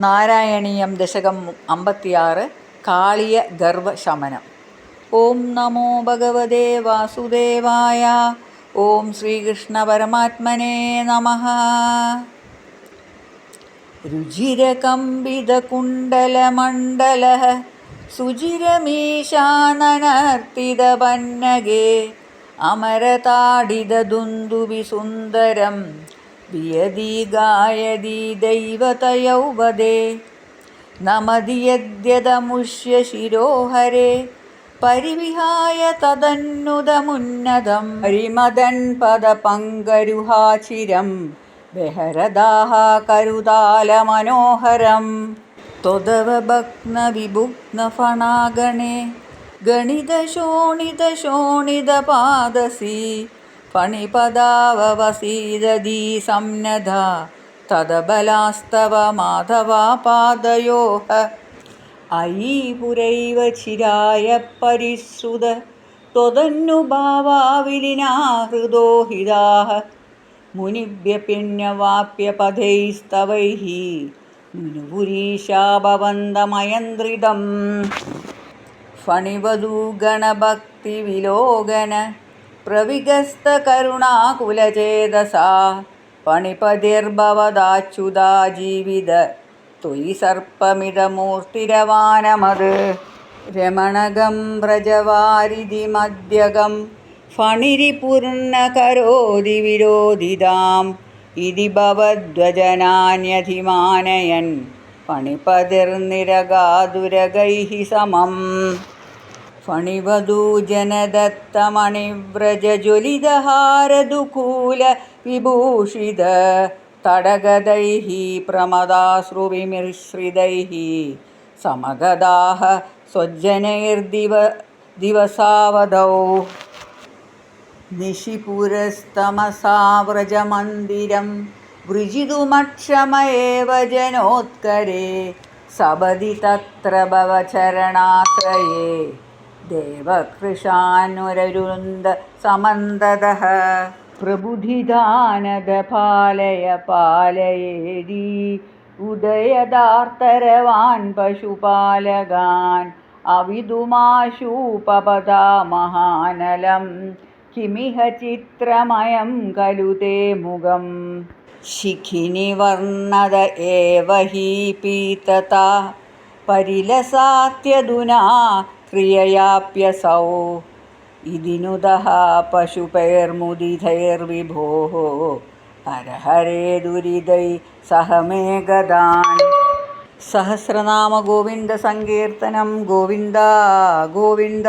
നാരായണീയം ദശകം 56 കാളിയ ഗർവശമനം. ഓം നമോ ഭഗവതേ വാസുദേവായ. ഓം ശ്രീകൃഷ്ണ പരമാത്മനേ നമഃ. രുചിരകമ്പിതകുണ്ടലമണ്ഡലഃ സുചിരമീശാനനർത്തിതപന്നഗേ അമരതാഡിതദുന്ദുഭിസുന്ദരം വിയതി ഗായതി ദൈവതയൗവദേ. നമതി യദ്യതമുഷ്യ ശിരോഹരേ പരിവിഹായ തദന്നുതമുന്നതം ഹരിമദൻ പദപങ്കരുഹാചിരം ബഹരദാഹ കരുതാലമനോഹരം. ത്വദവഭഗ്നവിഭുഗ്നഫണാഗണേ ഗണിതശോണിതശോണിതപാദസി ഫണിപദാവവസീദതി സംനധാ തദബലാസ്തവ മാധവാപാദയോഃ. അയീ പുരൈവ ചിരായ പരിശ്രുത ത്വദന്നുഭാവാ വിലീനാഹൃദോ ഹിതാഃ. മുനിഭ്യപിന്യവാപ്യ പഥൈസ്തവൈഃ നുപുരീശാ ഭവന്തമയന്ത്രിതം. ഫണിവധൂഗണഭക്തിവിലോകന പ്രവിഗസ്തകരുണാകുലചേതസാ പണിപതിർഭവദാച്യുതാ ജീവിത ത്വയി സർപ്പമിതമൂർത്തിരവാനമത്. രമണഗം വ്രജവാരിധിമദ്യഗം ഫണിരിപൂർണകരോതി വിരോധിതാം ഇതി ഭവദ്വചനാന്യധിമാനയൻ ഫണിപതിർനിരഗാതുരഗൈഃ സമം. ഫണിവധൂജനദത്തമണിവ്രജജ്വലിതഹാരദുകൂല വിഭൂഷിത തടഗതൈഃ പ്രമദാശ്രുവിമിശ്രിതൈഃ സമഗതാഃ സ്വജ്ജനൈർദിവസാവധൗ. നിശിപുരസ്തമസാ വ്രജമന്ദിരം വൃജിതുമക്ഷമയേവ ജനോത്കരേ സപദി തത്ര ഭവചരണാശ്രയേ ദേവകൃശാനുരരുന്ദ സമന്തതഃ. പ്രബുദ്ധിദാനദ പാലയ പാലയേതി ഉദയദാർത്തരവാൻ പശുപാലകാൻ അവിതുമാശൂപപദാ മഹാനലം കിമിഹ ചിത്രമയം ഖലു തേ മുഖം. ശിഖിനിവർണ്ണത ഏവ ഹി പീതതാ പരിലസാത്യധുനാ ക്രിയയാപ്യസൗ. ഇതിനുദഃ പശുപൈർമുദിതൈർവിഭോः ഹരഹരേ ദുരിതൈ സഹ മേ ഗതാൻ. സഹസ്രനാമ ഗോവിന്ദ സങ്കീർത്തനം. ഗോവിന്ദ ഗോവിന്ദ.